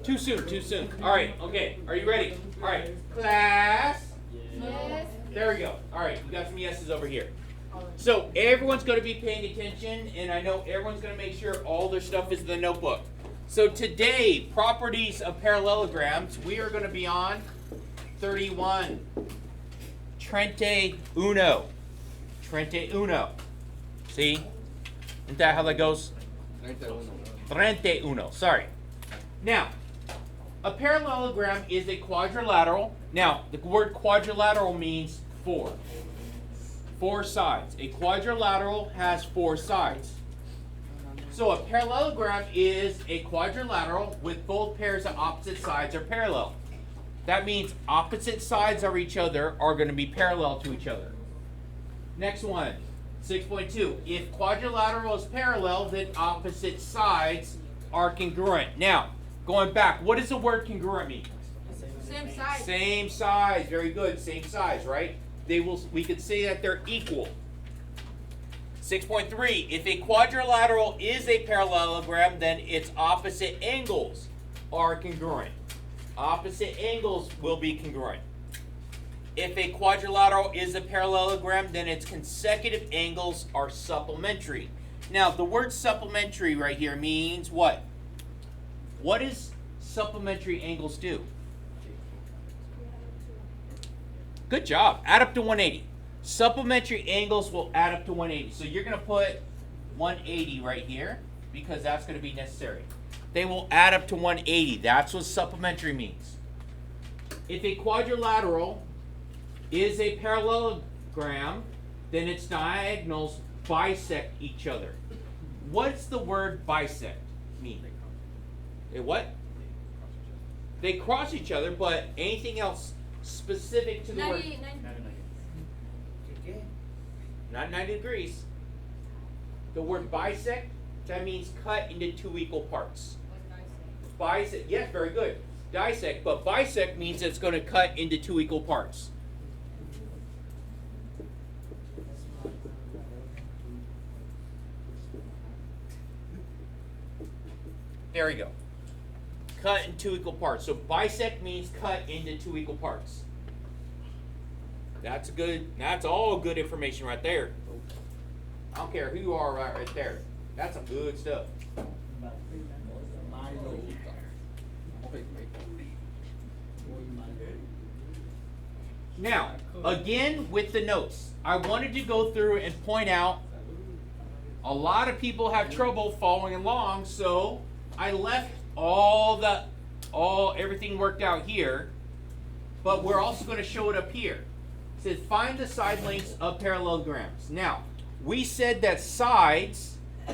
Too soon, too soon. All right, okay. Are you ready? All right, class. Yes. There we go. All right, we got some yeses over here. So everyone's going to be paying attention, and I know everyone's going to make sure all their stuff is in the notebook. So today, properties of parallelograms, we are going to be on 31. Trente uno. Trente uno. See? Isn't that how that goes? Trente uno. Sorry. Now, a parallelogram is a quadrilateral. Now, the word quadrilateral means four. Four sides. A quadrilateral has four sides. So a parallelogram is a quadrilateral with both pairs of opposite sides are parallel. That means opposite sides of each other are going to be parallel to each other. Next one, 6.2. If quadrilateral is parallel, then opposite sides are congruent. Now, going back, what does the word congruent mean? Same size. Same size. Very good. Same size, right? We could say that they're equal. 6.3. If a quadrilateral is a parallelogram, then its opposite angles are congruent. Opposite angles will be congruent. If a quadrilateral is a parallelogram, then its consecutive angles are supplementary. Now, the word supplementary right here means what? What does supplementary angles do? Good job. Add up to 180. Supplementary angles will add up to 180. So you're going to put 180 right here because that's going to be necessary. They will add up to 180. That's what supplementary means. If a quadrilateral is a parallelogram, then its diagonals bisect each other. What's the word bisect mean? They what? They cross each other, but anything else specific to the word? Not 90 degrees. The word bisect, that means cut into two equal parts. Bisect, yes, very good. Dissect, but bisect means it's going to cut into two equal parts. There we go. Cut in two equal parts. So bisect means cut into two equal parts. That's all good information right there. I don't care who you are right there. That's some good stuff. Now, again with the notes, I wanted to go through and point out a lot of people have trouble following along, so I left everything worked out here, but we're also going to show it up here. It says find the side lengths of parallelograms. Now, we said that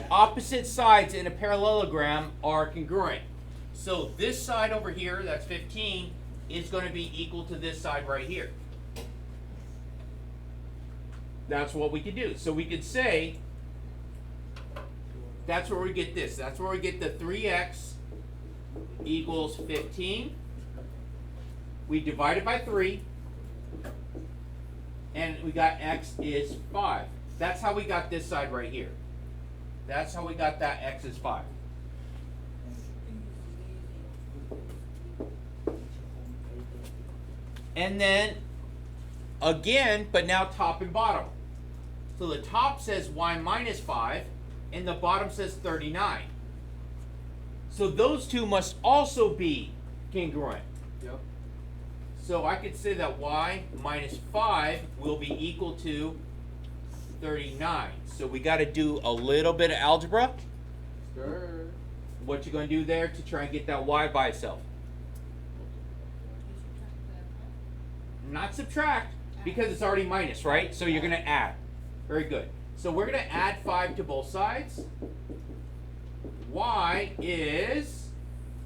opposite sides in a parallelogram are congruent. So this side over here, that's 15, is going to be equal to this side right here. That's what we could do. So we could say, that's where we get this. That's where we get the 3x equals 15. We divide it by 3. And we got x is 5. That's how we got this side right here. That's how we got that x is 5. And then, again, but now top and bottom. So the top says y minus 5, and the bottom says 39. So those two must also be congruent. Yep. So I could say that y minus 5 will be equal to 39. So we got to do a little bit of algebra. Sure. What you going to do there to try and get that y by itself? Not subtract, because it's already minus, right? So you're going to add. Very good. So we're going to add 5 to both sides. Y is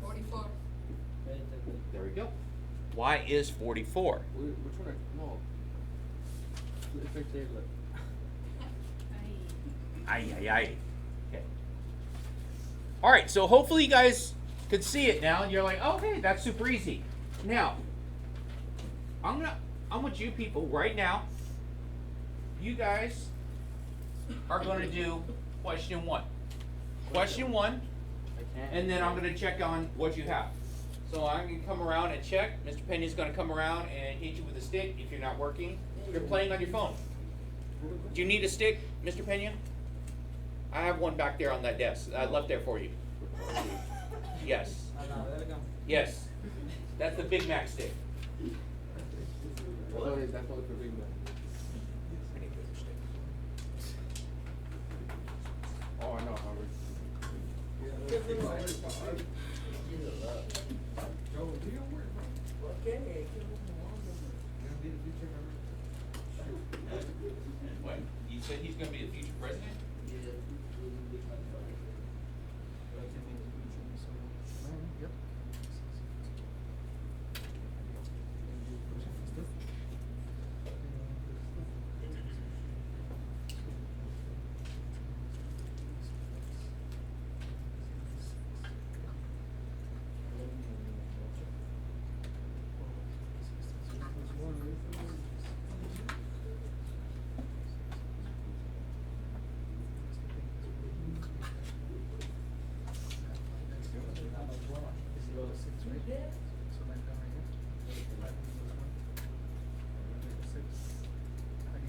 44. There we go. Y is 44. We're trying to, no. It's right there, look. Ay. Okay. All right, so hopefully you guys could see it now, and you're like, okay, that's super easy. Now, I want you people right now. You guys are going to do question 1. Question 1, and then I'm going to check on what you have. So I'm gonna come around and check. Mr. Pena's gonna come around and hit you with a stick if you're not working. You're playing on your phone. Do you need a stick, Mr. Pena? I have one back there on that desk. I left there for you. Yes. Yes. That's the Big Mac stick. That's only for Big Mac. Oh, I know, Howard. What? You said he's gonna be the future president? Yep.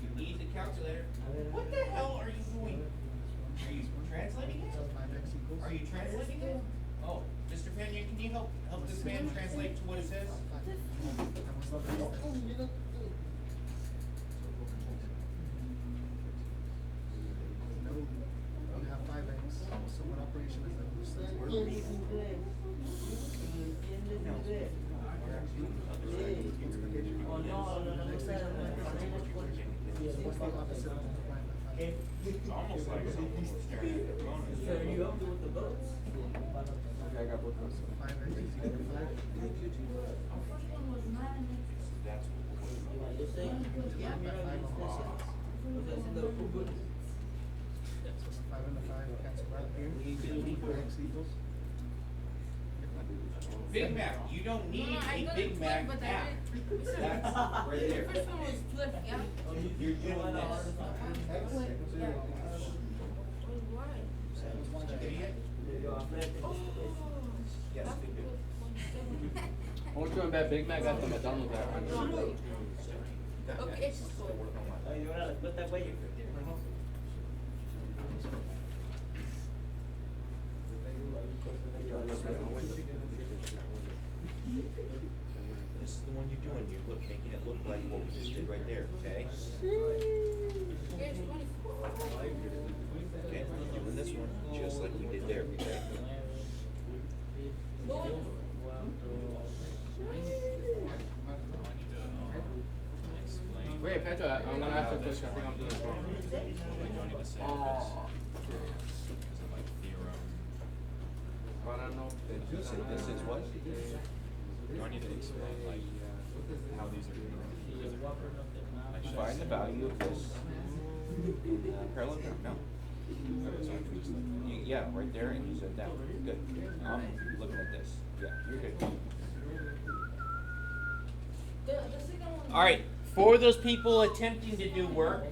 You need the calculator. What the hell are you doing? Are you translating it? Are you translating it? Oh, Mr. Pena, can you help this man translate to what it says? You have 5x, so what operation is that? What's the opposite of multiplying by 5? It's almost like someone was staring at their phone. Okay, I got both those. 5x is equal to 5. That's Divide by 5 on both sides. So 5 and the 5 cancel out here. 5x equals. Big Mac. You don't need No, I a got Big it Mac flipped, but I app. didn't- That's right The there. first one was flipped, yeah? You're doing this. Why? Idiot. Yes, they do. I want you on that Big Mac at the McDonald's app. Okay, it's just cool. This is the one you're doing. You're making it look like what we just did right there, okay? Here's 24. Okay, you're doing this one just like you did there, okay? Wait, Pedro, I'm gonna ask you a question. I think I'm doing it wrong. I don't know. This is what? Do I need to explain like how these are doing? Find the value of this in parallelogram. No. Yeah, right there, and you said that. Good. I'm looking at this. Yeah, you're good. All right. For those people attempting to do work,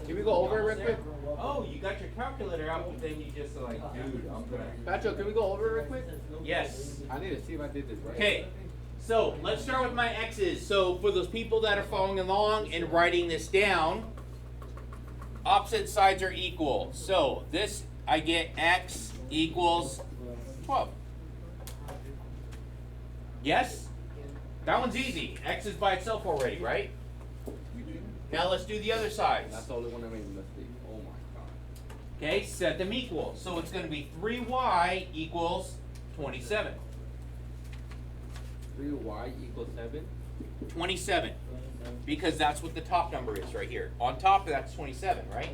Can we go over it real quick? oh, you got your calculator out, but then you just like, dude, I'm gonna. Patrick, can we go over it real quick? Yes. I need to see if I did this right. Okay. So let's start with my x's. So for those people that are following along and writing this down, opposite sides are equal. So this, I get x equals 12. Yes? That one's easy. X is by itself already, right? Now let's do the other sides. That's the only one that made a mistake. Oh my god. Okay, set them equal. So it's going to be 3y equals 27. 3y equals 7. 27. Because that's what the top number is right here. On top of that's 27, right?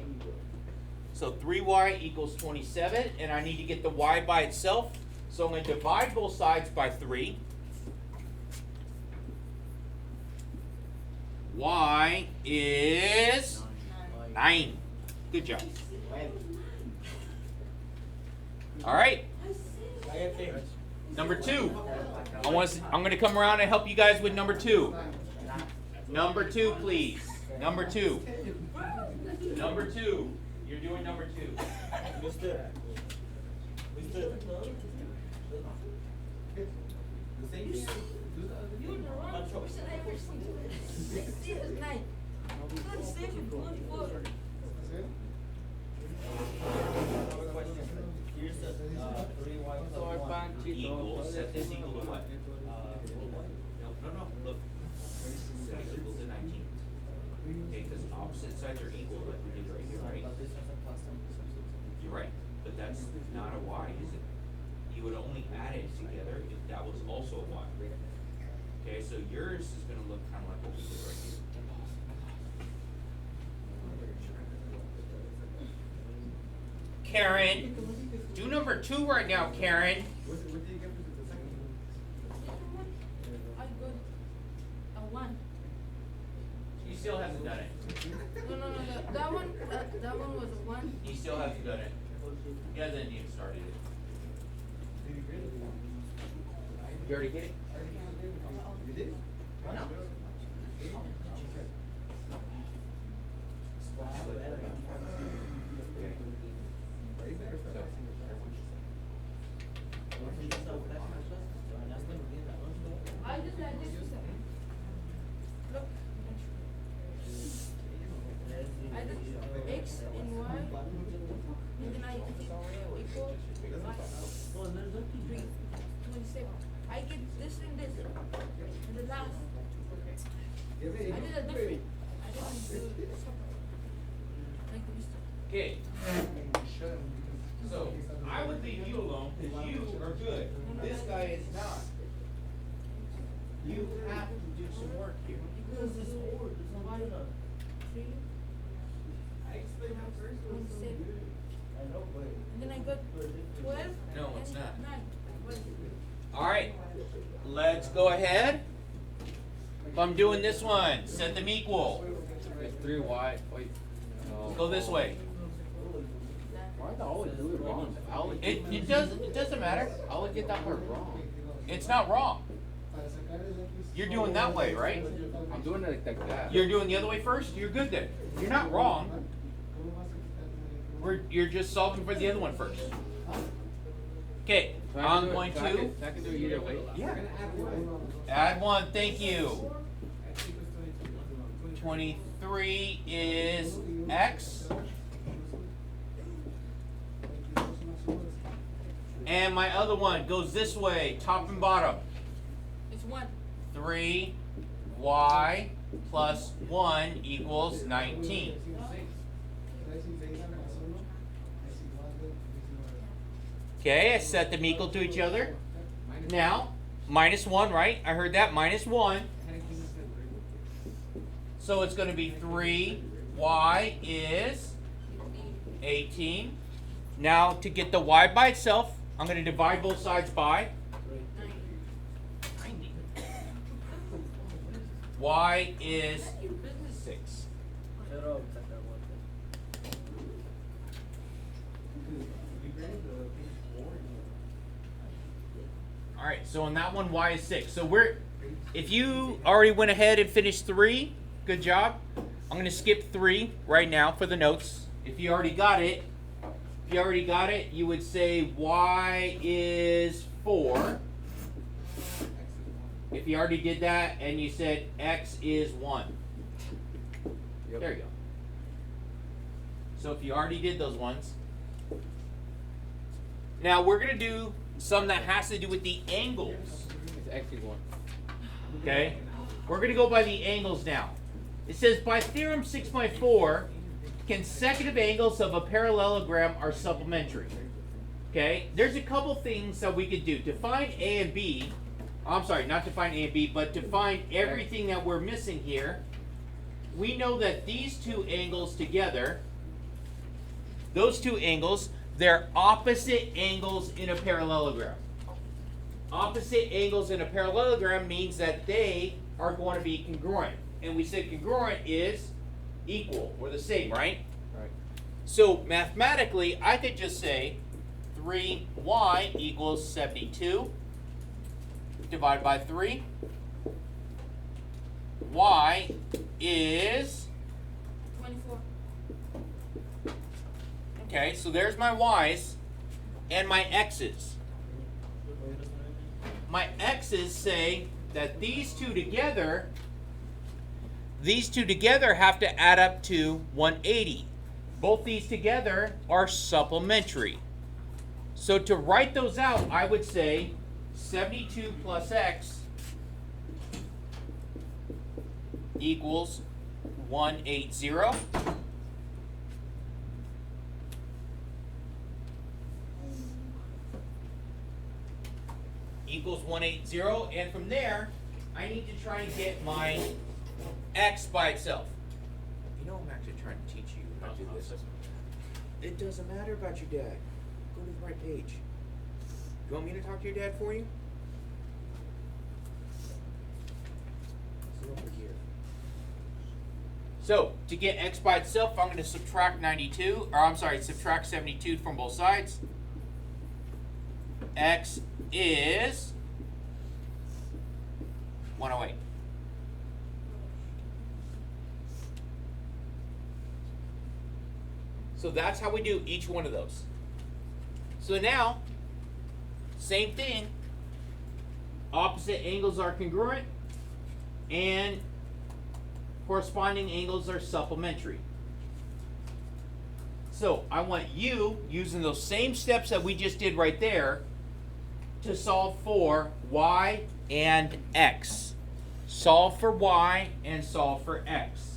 So 3y equals 27, and I need to get the y by itself. So I'm going to divide both sides by 3. Y is 9. Good job. All right. Number 2. I'm going to come around and help you guys with number 2. Number 2, please. Number 2. Number 2. You're doing number 2. You're the wrong person I ever seen. 60 is 9. 27, 24. That's it? Equals, set this equal to what? No, look. Set this equal to 19. Okay, because opposite sides are equal, like we did right here, right? You're right, but that's not a y, is it? You would only add it together if that was also a y. Okay, so yours is gonna look kind of like what we did right here. Karen, do number 2 right now, Karen. I got a 1. You still haven't done it. No, that one was a 1. He still hasn't done it. He hasn't even started it. You already get it? You did? No. I just had this. Look. I did X and Y. And then I equal 3, 27. I get this and this. And the last. I did a different. I didn't do it separate. Like this. Okay. So I would leave you alone because you are good. This guy is not. You have to do some work here. Because this board is not wide enough. 3, 27. And then I got 12. No, it's and not. 9. All right. Let's go ahead. If I'm doing this one, set them equal. It's 3y. Wait. Let's go this way. Why do I always do it wrong? I always It doesn't matter. I always get that part wrong. It's not wrong. You're doing that way, right? I'm doing it like that. You're doing the other way first. You're good then. You're not wrong. You're just solving for the other one first. Okay, So I can I'm do it- going so I can do it either way. Yeah. Add 1. Thank you. 23 is x. And my other one goes this way, top and bottom. It's 1. 3y plus 1 equals 19. Okay, I set them equal to each other. Now, minus 1, right? I heard that, minus 1. So it's going to be 3y is 18. Now, to get the y by itself, I'm going to divide both sides by 90. Y is 6. All right, so on that one, y is 6. So if you already went ahead and finished 3, good job. I'm going to skip 3 right now for the notes. If you already got it, you would say y is 4. If you already did that and you said x is 1. Yep. There you go. So if you already did those ones. Now we're going to do some that has to do with the angles. It's actually 1. Okay? We're going to go by the angles now. It says by theorem 6x4, consecutive angles of a parallelogram are supplementary. Okay? There's a couple things that we could do. To find A and B, I'm sorry, not to find A and B, but to find everything that we're missing here, we know that these two angles together, those two angles, they're opposite angles in a parallelogram. Opposite angles in a parallelogram means that they are going to be congruent. And we said congruent is equal or the same, right? Right. So mathematically, I could just say 3y equals 72 divided by 3. Y is 24. okay, so there's my y's and my x's. my x's say that these two together have to add up to 180. Both these together are supplementary. So to write those out, I would say 72 plus x equals 180. Equals 180, and from there, I need to try and get my x by itself. You know, I'm actually trying to teach you how to do this. It doesn't matter about your dad. Go to the right page. You want me to talk to your dad for you? Sit over here. So, to get x by itself, I'm going to subtract subtract 72 from both sides. X is 108. So that's how we do each one of those. So now, same thing. Opposite angles are congruent and corresponding angles are supplementary. So I want you, using those same steps that we just did right there, to solve for y and x. Solve for y and solve for x.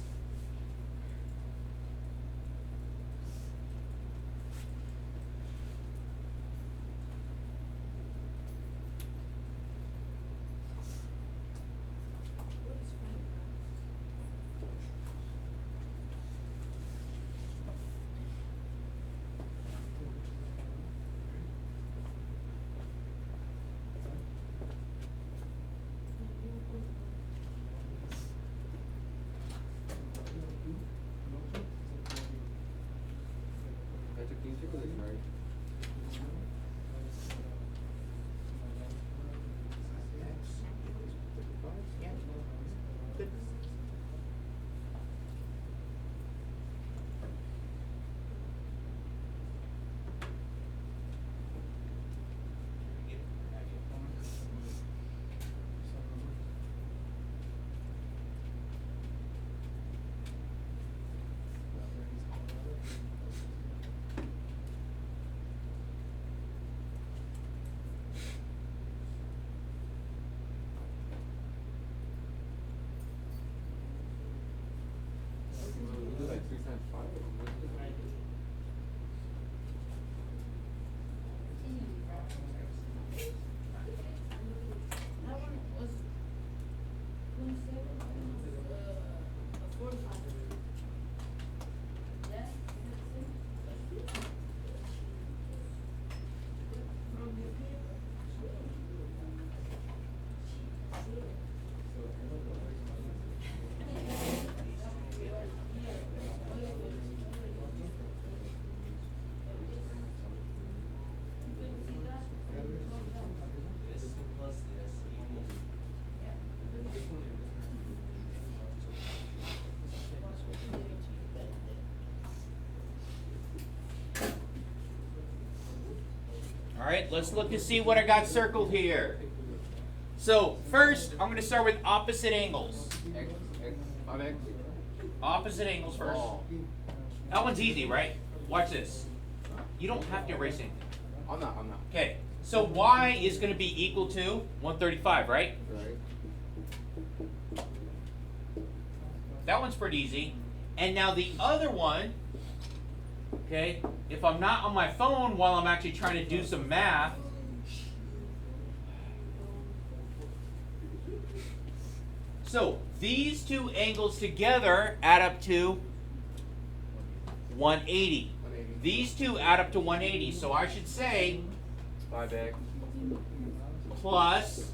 That one was 27, 45. Yeah, that's it. From your paper. All right, let's look to see what I got circled here. So first, I'm going to start with opposite angles. Opposite angles first. That one's easy, right? Watch this. You don't have to erase anything. I'm not. Okay, so y is going to be equal to 135, right? Right. That one's pretty easy. And now the other one, okay, if I'm not on my phone while I'm actually trying to do some math, so these two angles together add up to 180. These two add up to 180. So I should say 5x. plus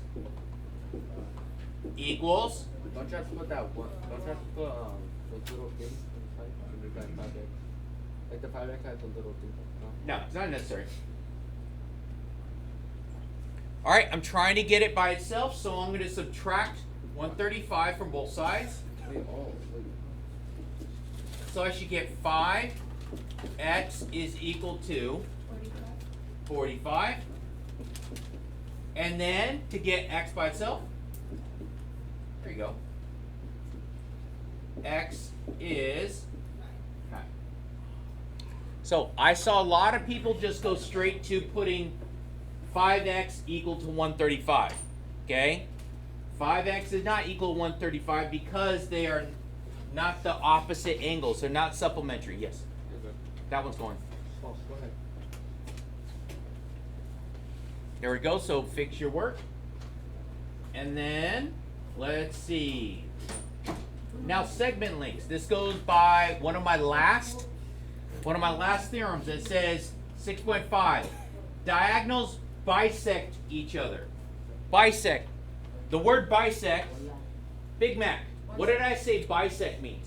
equals. Don't you have to put that one? Don't you have to put those little things inside? Under that 5x. Like the 5x has a little thing. No? No, it's not necessary. All right, I'm trying to get it by itself, so I'm going to subtract 135 from both sides. Wait, oh, wait. So I should get 5x is equal to 45. And then to get x by itself, there you go. X is 9. So I saw a lot of people just go straight to putting 5x equal to 135. Okay? 5x is not equal to 135 because they are not the opposite angles. They're not supplementary. Yes. That one's going. Oh, go ahead. There we go. So fix your work. And then let's see. Now segment lengths. This goes by one of my last theorems. It says 6.5. Diagonals bisect each other. Bisect. The word bisect. Big Mac. What did I say bisect means?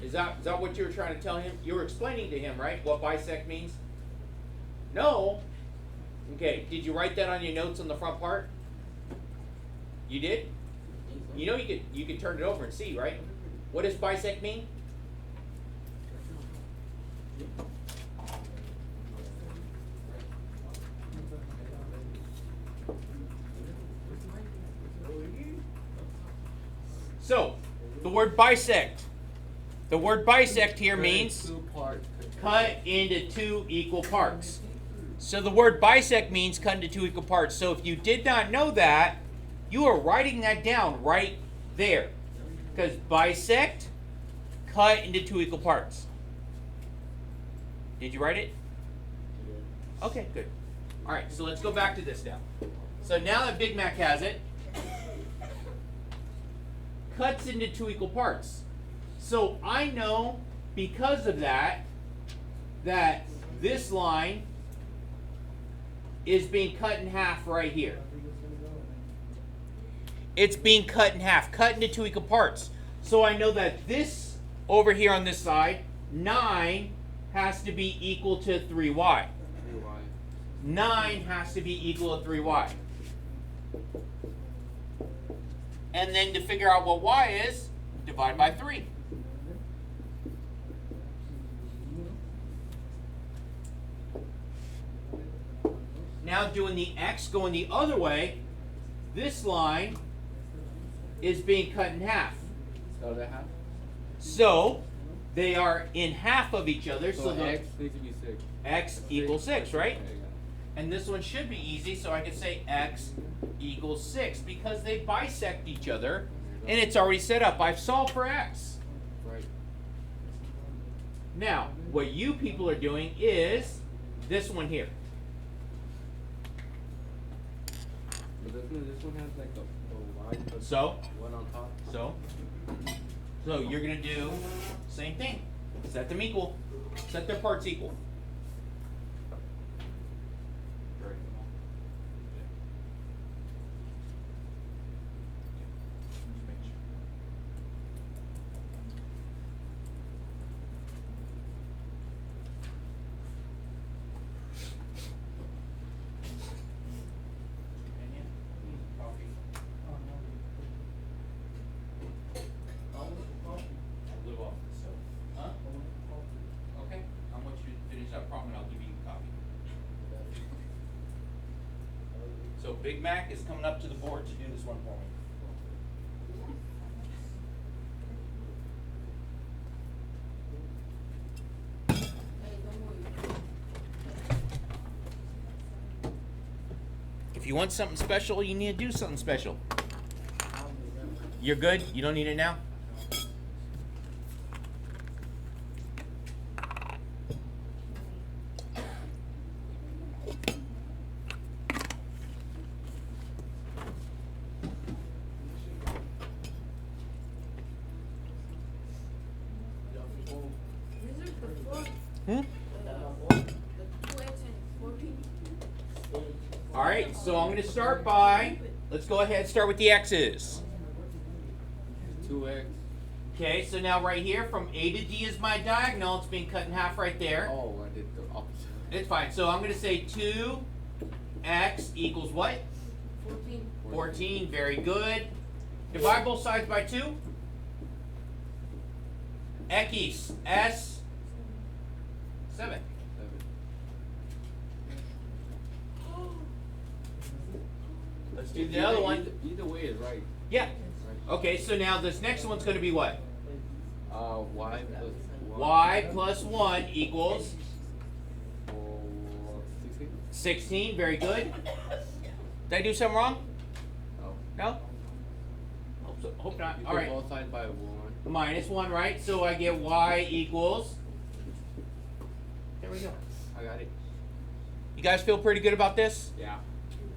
Is that what you were trying to tell him? You were explaining to him, right? What bisect means? No. Okay. Did you write that on your notes on the front part? You did? You know you could turn it over and see, right? What does bisect mean? So, the word bisect. The word bisect here means cut into 2 equal parts. So the word bisect means cut into 2 equal parts. So if you did not know that, you are writing that down right there. Because bisect, cut into 2 equal parts. Did you write it? Okay, good. All right, so let's go back to this now. So now that Big Mac has it, cuts into 2 equal parts. So I know because of that this line is being cut in half right here. It's being cut in half, cut into 2 equal parts. So I know that this over here on this side, 9 has to be equal to 3y. 9 has to be equal to 3y. And then to figure out what y is, divide by 3. Now doing the x going the other way, this line is being cut in half. So they have. So they are in half of each other. So the x needs to be 6. X equals 6, right? There you go. And this one should be easy, so I could say x equals 6 because they bisect each other, and it's already set up. I've solved for x. Right. Now, what you people are doing is this one here. But this one has like a y plus So, 1 on top. so you're gonna do same thing. Set them equal. Set their parts equal. So Big Mac is coming up to the board to do this one for me. If you want something special, you need to do something special. You're good? You don't need it now? All right, so I'm going to start by, let's go ahead and start with the x's. 2x. Okay, so now right here, from A to D is my diagonal. It's being cut in half right there. Oh, I did the opposite. It's fine. So I'm going to say 2x equals what? 14. 14. Very good. Divide both sides by 2. X, S, 7. Let's do the other one. Either way is right. Yeah. Okay, so now this next one's going to be what? Y plus 1. Y plus 1 equals 16. 16. Very good. Did I do something wrong? Oh. No? Hope not. All right. Both sides by 1. Minus 1, right? So I get y equals. There we go. I got it. You guys feel pretty good about this? Yeah.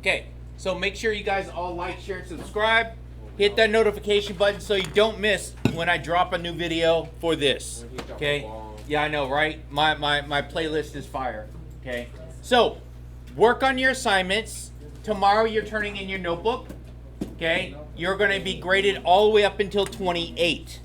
Okay, so make sure you guys all like, share, and subscribe. Hit that notification button so you don't miss when I drop a new video for this. Okay? Yeah, I know, right? My playlist is fire. Okay? So, work on your assignments. Tomorrow you're turning in your notebook. Okay? You're going to be graded all the way up until 28.